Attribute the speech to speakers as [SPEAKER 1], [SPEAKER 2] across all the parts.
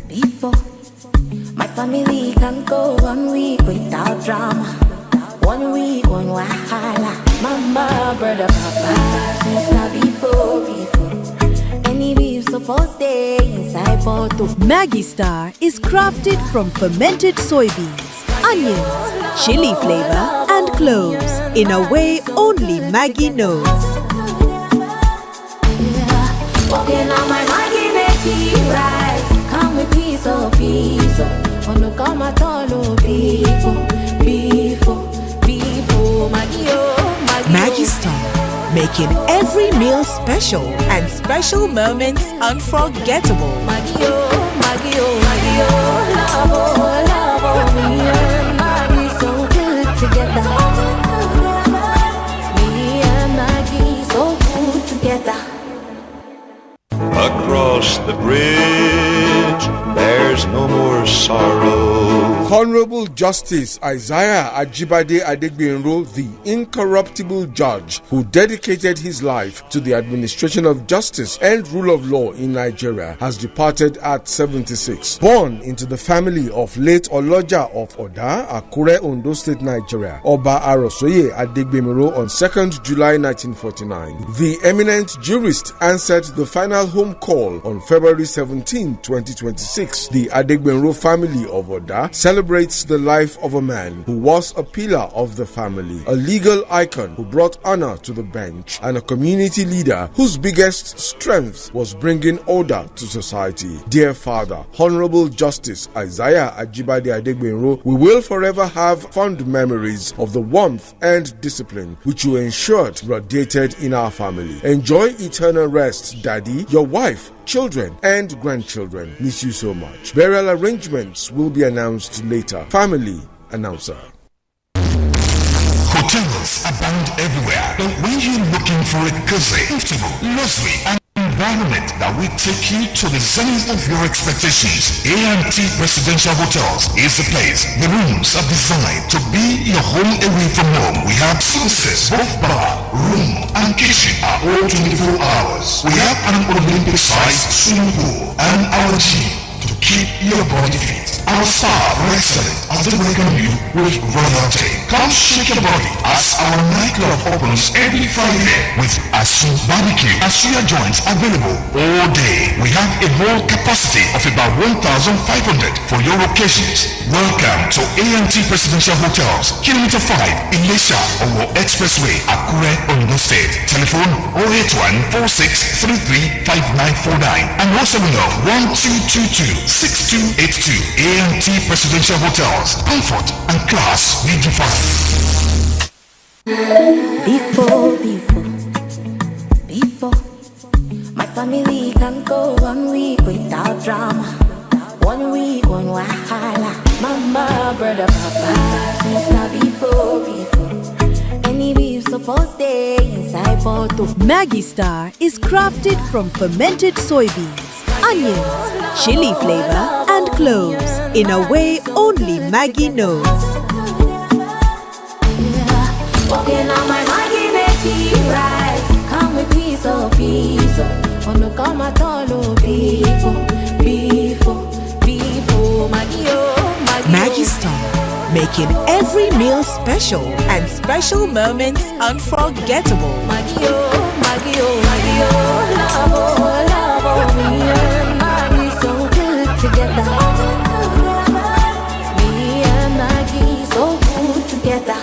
[SPEAKER 1] Before my family can go 1 week without drama. 1 week, one wahala. Mama, brother, papa, sister, before. Any beef supposed stay inside bottle.
[SPEAKER 2] Maggi Star is crafted from fermented soybeans, onions, chili flavor, and cloves in a way only Maggi knows.
[SPEAKER 1] Walking on my Maggi make it right. Come with piece of peace. Wanna come at all, before.
[SPEAKER 2] Maggi Star, making every meal special and special moments unforgettable.
[SPEAKER 1] Maggi, love, me and Maggi so good together. Me and Maggi so good together.
[SPEAKER 3] Across the bridge, there's no more sorrow.
[SPEAKER 4] Honorable Justice Isaiah Ajibade Adegbenro, the incorruptible judge who dedicated his life to the administration of justice and rule of law in Nigeria, has departed at 76. Born into the family of late Oloja of Nta Akure, Ondo State, Nigeria, Oba Arosoye Adegbenro on 2nd July 1949. The eminent jurist answered the final home call on February 17, 2026. The Adegbenro family of Nta celebrates the life of a man who was a pillar of the family, a legal icon who brought honor to the bench, and a community leader whose biggest strength was bringing order to society. Dear Father, Honorable Justice Isaiah Ajibade Adegbenro, we will forever have fond memories of the warmth and discipline which you ensured radiated in our family. Enjoy eternal rest, Daddy, your wife, children, and grandchildren. Miss you so much. Burial arrangements will be announced later. Family announcer.
[SPEAKER 5] Hotels abound everywhere, but when you're looking for a cozy, comfortable, luxury, and environment that will take you to the zenith of your expectations, AMT Residential Hotels is the place. The rooms are designed to be your home away from home. We have services, both bar, room, and kitchen are all 24 hours. We have an Olympic-sized swimming pool and our gym to keep your body fit. Our staff are excellent as they welcome you with royalty. Come shake your body as our nightclub opens every Friday with Asu Barbecue. Asuya joints available all day. We have a whole capacity of about 1,500 for your occasions. Welcome to AMT Presidential Hotels, Kilometer 5, Ilesha, Owo Expressway, Akure, Ondo State. Telephone 081-4633-5949 and 070-1222-6282. AMT Presidential Hotels, comfort and class redefined.
[SPEAKER 1] Before, my family can go 1 week without drama. 1 week, one wahala. Mama, brother, papa, sister, before. Any beef supposed stay inside bottle.
[SPEAKER 2] Maggi Star is crafted from fermented soybeans, onions, chili flavor, and cloves in a way only Maggi knows.
[SPEAKER 1] Walking on my Maggi make it right. Come with piece of peace. Wanna come at all, before.
[SPEAKER 2] Maggi Star, making every meal special and special moments unforgettable.
[SPEAKER 1] Maggi, love, me and Maggi so good together. Me and Maggi so good together.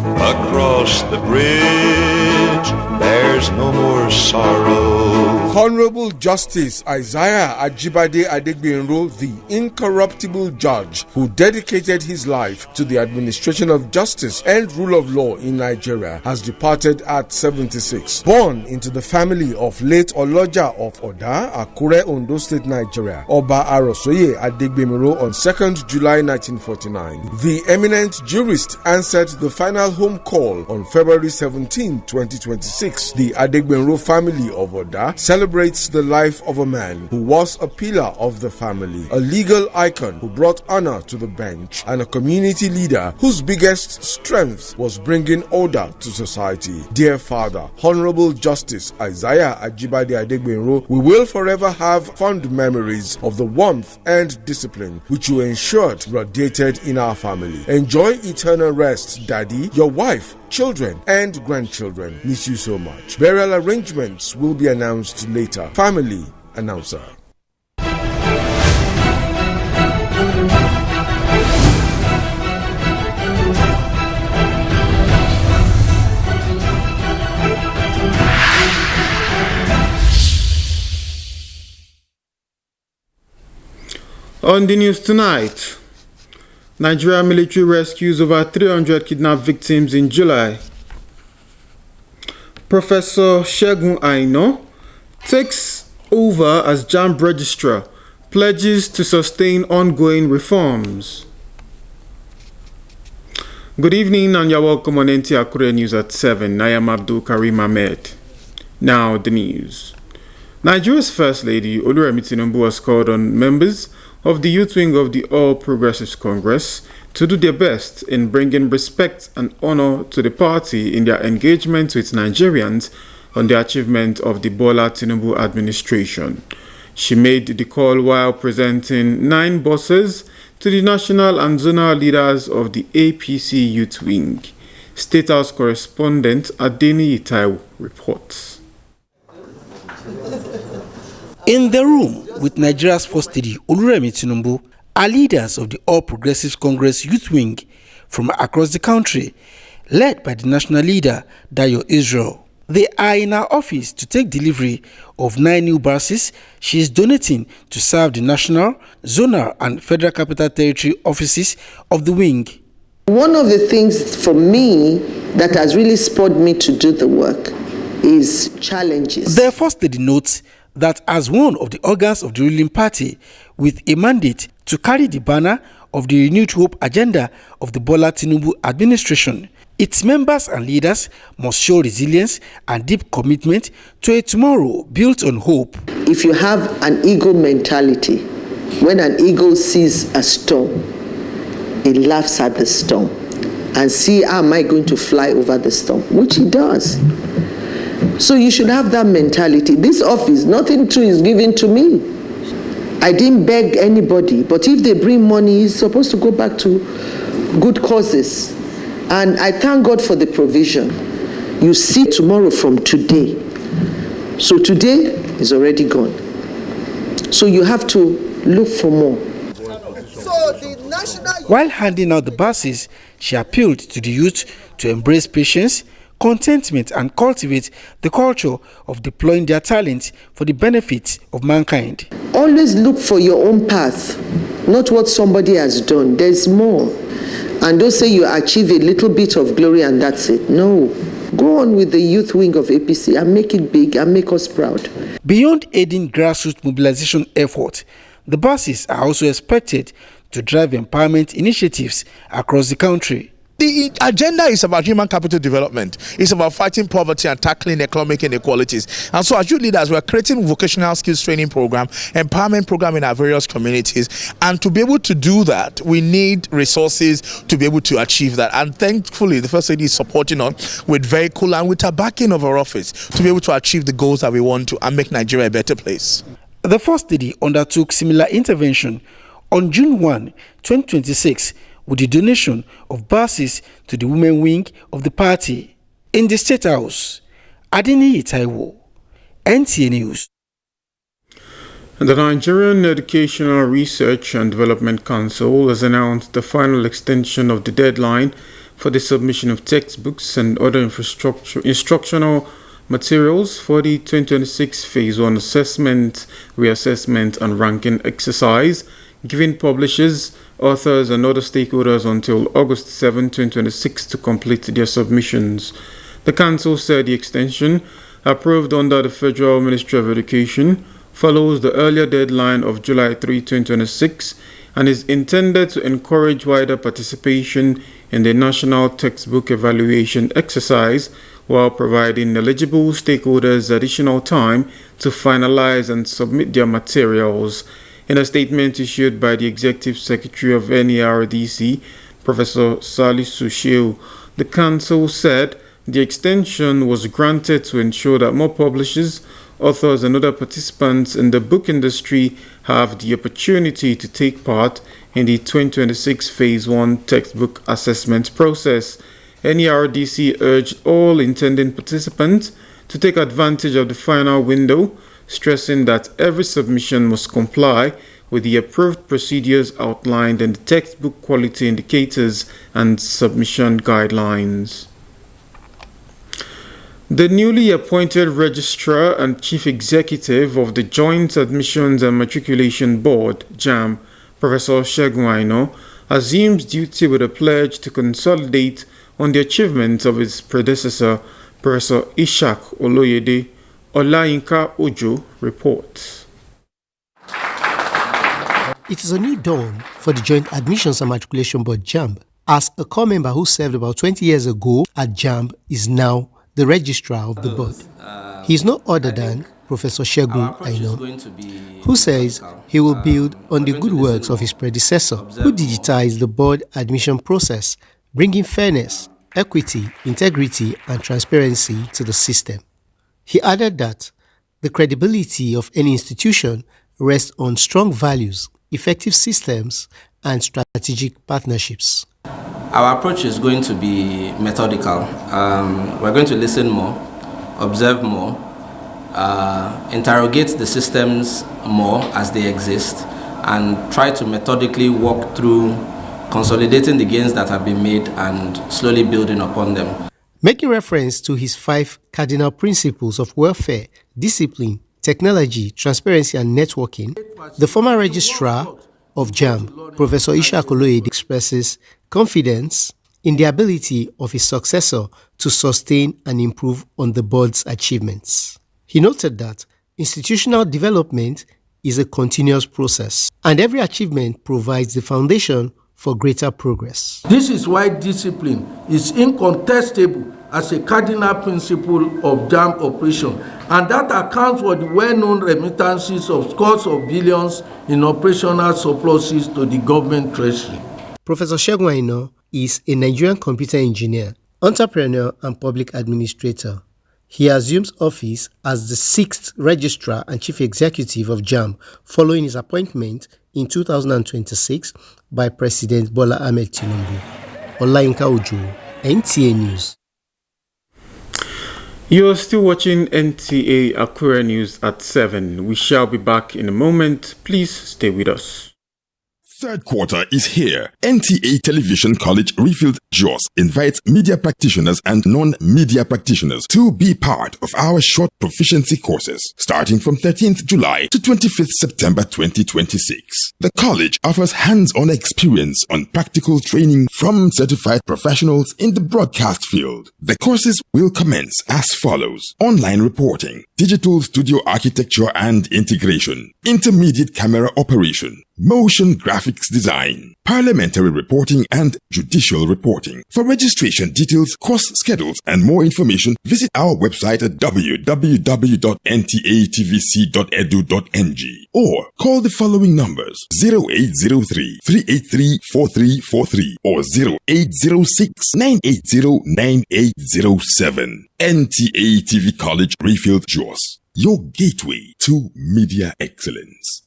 [SPEAKER 3] Across the bridge, there's no more sorrow.
[SPEAKER 4] Honorable Justice Isaiah Ajibade Adegbenro, the incorruptible judge who dedicated his life to the administration of justice and rule of law in Nigeria, has departed at 76. Born into the family of late Oloja of Nta Akure, Ondo State, Nigeria, Oba Arosoye Adegbenro on 2nd July 1949. The eminent jurist answered the final home solemn call on February 17, 2026. The Adegbenro family of Oda celebrates the life of a man who was a pillar of the family, a legal icon who brought honor to the bench, and a community leader whose biggest strength was bringing order to society. Dear Father, Honorable Justice Isaiah Ajibade Adegbenro, we will forever have fond memories of the warmth and discipline which you ensured radiated in our family. Enjoy eternal rest, Daddy, your wife, children, and grandchildren. Miss you so much. Burial arrangements will be announced later. Family announcer.
[SPEAKER 6] On the news tonight, Nigeria military rescues over 300 kidnapped victims in July. Professor Segun Aino takes over as JAMB registrar, pledges to sustain ongoing reforms. Good evening and you're welcome on Nta Akure News at 7. I am Abdul Karim Ahmed. Now the news. Nigeria's First Lady Oluremi Tinubu has called on members of the youth wing of the All Progressives Congress to do their best in bringing respect and honor to the party in their engagement with Nigerians on the achievement of the Bola Tinubu administration. She made the call while presenting 9 buses to the national and zonal leaders of the APC youth wing. State House correspondent Adeni Itaiwo reports.
[SPEAKER 7] In the room with Nigeria's First Lady Oluremi Tinubu are leaders of the All Progressives Congress Youth Wing from across the country, led by the national leader Dayo Israel. They are in her office to take delivery of 9 new buses she is donating to serve the national, zonal and federal capital territory offices of the wing.
[SPEAKER 8] One of the things for me that has really spurred me to do the work is challenges.
[SPEAKER 7] The First Lady notes that as one of the organs of the ruling party with a mandate to carry the banner of the renewed hope agenda of the Bola Tinubu administration, its members and leaders must show resilience and deep commitment to a tomorrow built on hope.
[SPEAKER 8] If you have an eagle mentality, when an eagle sees a storm, it laughs at the storm and see how am I going to fly over the storm, which it does. So you should have that mentality. This office, nothing true is given to me. I didn't beg anybody, but if they bring money, it's supposed to go back to good causes. And I thank God for the provision. You see tomorrow from today. So today is already gone. So you have to look for more.
[SPEAKER 7] While handing out the buses, she appealed to the youth to embrace patience, contentment and cultivate the culture of deploying their talent for the benefit of mankind.
[SPEAKER 8] Always look for your own path, not what somebody has done. There's more. And don't say you achieve a little bit of glory and that's it. No. Go on with the youth wing of APC and make it big and make us proud.
[SPEAKER 7] Beyond aiding grassroots mobilization efforts, the buses are also expected to drive empowerment initiatives across the country.
[SPEAKER 9] The agenda is about human capital development. It's about fighting poverty and tackling economic inequalities. And so as youth leaders, we're creating vocational skills training program, empowerment program in our various communities. And to be able to do that, we need resources to be able to achieve that. And thankfully, the First Lady is supporting us with vehicle and with a backing of our office to be able to achieve the goals that we want to and make Nigeria a better place.
[SPEAKER 7] The First Lady undertook similar intervention on June 1, 2026, with the donation of buses to the women wing of the party. In the State House, Adeni Itaiwo, NTA News.
[SPEAKER 6] The Nigerian Educational Research and Development Council has announced the final extension of the deadline for the submission of textbooks and other instructional materials for the 2026 Phase 1 Assessment, Reassessment and Ranking exercise, giving publishers, authors and other stakeholders until August 7, 2026 to complete their submissions. The Council said the extension, approved under the Federal Ministry of Education, follows the earlier deadline of July 3, 2026 and is intended to encourage wider participation in the National Textbook Evaluation exercise while providing eligible stakeholders additional time to finalize and submit their materials. In a statement issued by the Executive Secretary of NERDC, Professor Salisu Shehu, the Council said the extension was granted to ensure that more publishers, authors, and other participants in the book industry have the opportunity to take part in the 2026 Phase 1 textbook assessment process. NERDC urged all intending participants to take advantage of the final window, stressing that every submission must comply with the approved procedures outlined in the textbook quality indicators and submission guidelines. The newly appointed Registrar and Chief Executive of the Joint Admissions and Matriculation Board, JAMB, Professor Segun Aino, assumes duty with a pledge to consolidate on the achievements of his predecessor, Professor Ishak Oloyede. Olayinka Ojo reports.
[SPEAKER 10] It is a new dawn for the Joint Admissions and Matriculation Board, JAMB, as a core member who served about 20 years ago at JAMB is now the registrar of the board. He is no other than Professor Segun Aino, who says he will build on the good works of his predecessor, who digitized the board admission process, bringing fairness, equity, integrity, and transparency to the system. He added that the credibility of any institution rests on strong values, effective systems, and strategic partnerships.
[SPEAKER 11] Our approach is going to be methodical. We're going to listen more, observe more, interrogate the systems more as they exist, and try to methodically walk through consolidating the gains that have been made and slowly building upon them.
[SPEAKER 10] Making reference to his 5 cardinal principles of welfare, discipline, technology, transparency, and networking, the former registrar of JAMB, Professor Ishak Oloyede, expresses confidence in the ability of his successor to sustain and improve on the board's achievements. He noted that institutional development is a continuous process, and every achievement provides the foundation for greater progress.
[SPEAKER 12] This is why discipline is incontestable as a cardinal principle of JAMB operation, and that accounts for the well-known remittances of scores of billions in operational surpluses to the government treasury.
[SPEAKER 10] Professor Segun Aino is a Nigerian computer engineer, entrepreneur, and public administrator. He assumes office as the 6th Registrar and Chief Executive of JAMB following his appointment in 2026 by President Bola Ahmed Tinubu. Olayinka Ojo, NTA News.
[SPEAKER 6] You're still watching Nta Akure News at 7. We shall be back in a moment. Please stay with us.
[SPEAKER 13] Third quarter is here. NTA Television College Refilled JOS invites media practitioners and non-media practitioners to be part of our short proficiency courses starting from 13th July to 25th September 2026. The college offers hands-on experience on practical training from certified professionals in the broadcast field. The courses will commence as follows: online reporting, digital studio architecture and integration, intermediate camera operation, motion graphics design, parliamentary reporting, and judicial reporting. For registration details, course schedules, and more information, visit our website at www.ntatvc.edu.ng or call the following numbers: 0803-383-4343 or 0806-980-9807. NTA TV College Refilled JOS, your gateway to media excellence.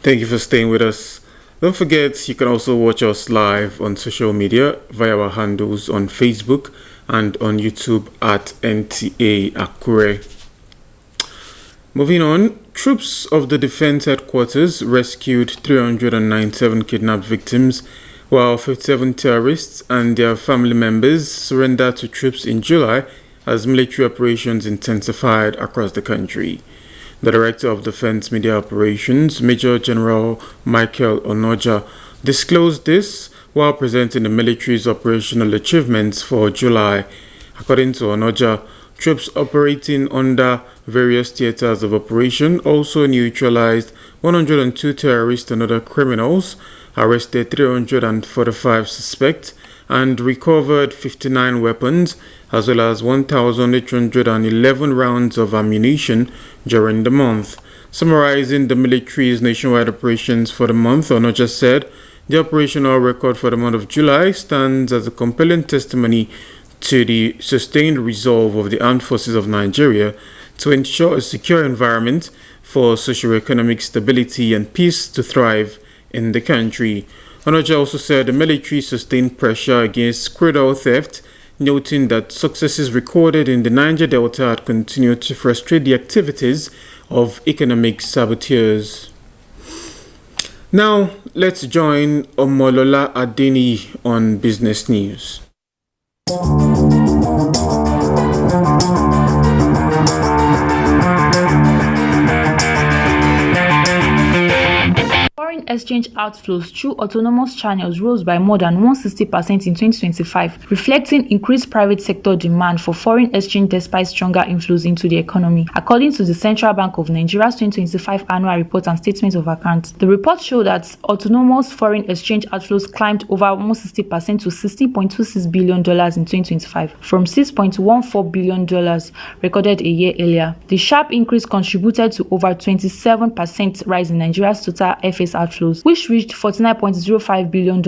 [SPEAKER 6] Thank you for staying with us. Don't forget, you can also watch us live on social media via our handles on Facebook and on YouTube at Nta Akure. Moving on, troops of the Defense Headquarters rescued 397 kidnapped victims, while 57 terrorists and their family members surrendered to troops in July as military operations intensified across the country. The Director of Defense Media Operations, Major General Michael Onoja, disclosed this while presenting the military's operational achievements for July. According to Onoja, troops operating under Various theaters of operation also neutralized 102 terrorists and other criminals, arrested 345 suspects, and recovered 59 weapons, as well as 1,811 rounds of ammunition during the month. Summarizing the military's nationwide operations for the month, Onoja said the operational record for the month of July stands as a compelling testimony to the sustained resolve of the armed forces of Nigeria to ensure a secure environment for socio-economic stability and peace to thrive in the country. Onoja also said the military sustained pressure against crude oil theft, noting that successes recorded in the Niger Delta had continued to frustrate the activities of economic saboteurs. Now, let's join Omolola Adeni on business news.
[SPEAKER 14] Foreign exchange outflows through autonomous channels rose by more than 160% in 2025, reflecting increased private sector demand for foreign exchange despite stronger inflows into the economy. According to the Central Bank of Nigeria's 2025 annual report and statement of accounts, the report showed that autonomous foreign exchange outflows climbed over 160% to $16.26 billion in 2025, from $6.14 billion recorded a year earlier. The sharp increase contributed to over 27% rise in Nigeria's total FS outflows, which reached $49.05 billion,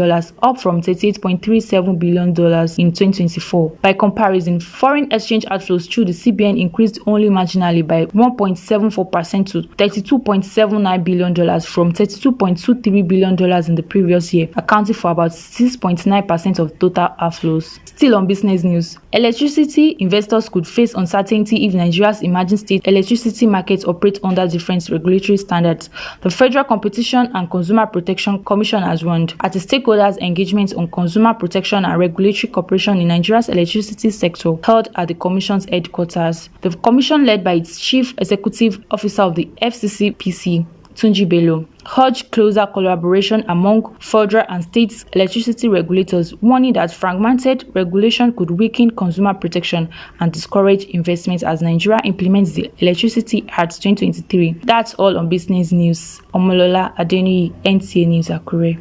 [SPEAKER 14] up from $38.37 billion in 2024. By comparison, foreign exchange outflows through the CBN increased only marginally by 1.74% to $32.79 billion from $32.23 billion in the previous year, accounting for about 6.9% of total outflows. Still on business news, electricity investors could face uncertainty if Nigeria's emerging state electricity markets operate under different regulatory standards. The Federal Competition and Consumer Protection Commission has warned at the stakeholders' engagement on consumer protection and regulatory cooperation in Nigeria's electricity sector held at the Commission's headquarters. The Commission, led by its Chief Executive Officer of the FCCPC, Tunji Bello, urged closer collaboration among federal and state electricity regulators, warning that fragmented regulation could weaken consumer protection and discourage investment as Nigeria implements the Electricity Act 2023. That's all on business news. Omolola Adeni, NTA News, Akure.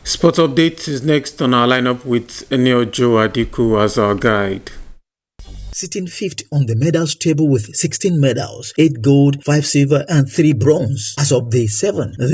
[SPEAKER 6] Sport update is next on our lineup with Eniojo Adiku as our guide.
[SPEAKER 15] Sitting fifth on the medals table with 16 medals, 8 gold, 5 silver and 3 bronze. As of day 7, the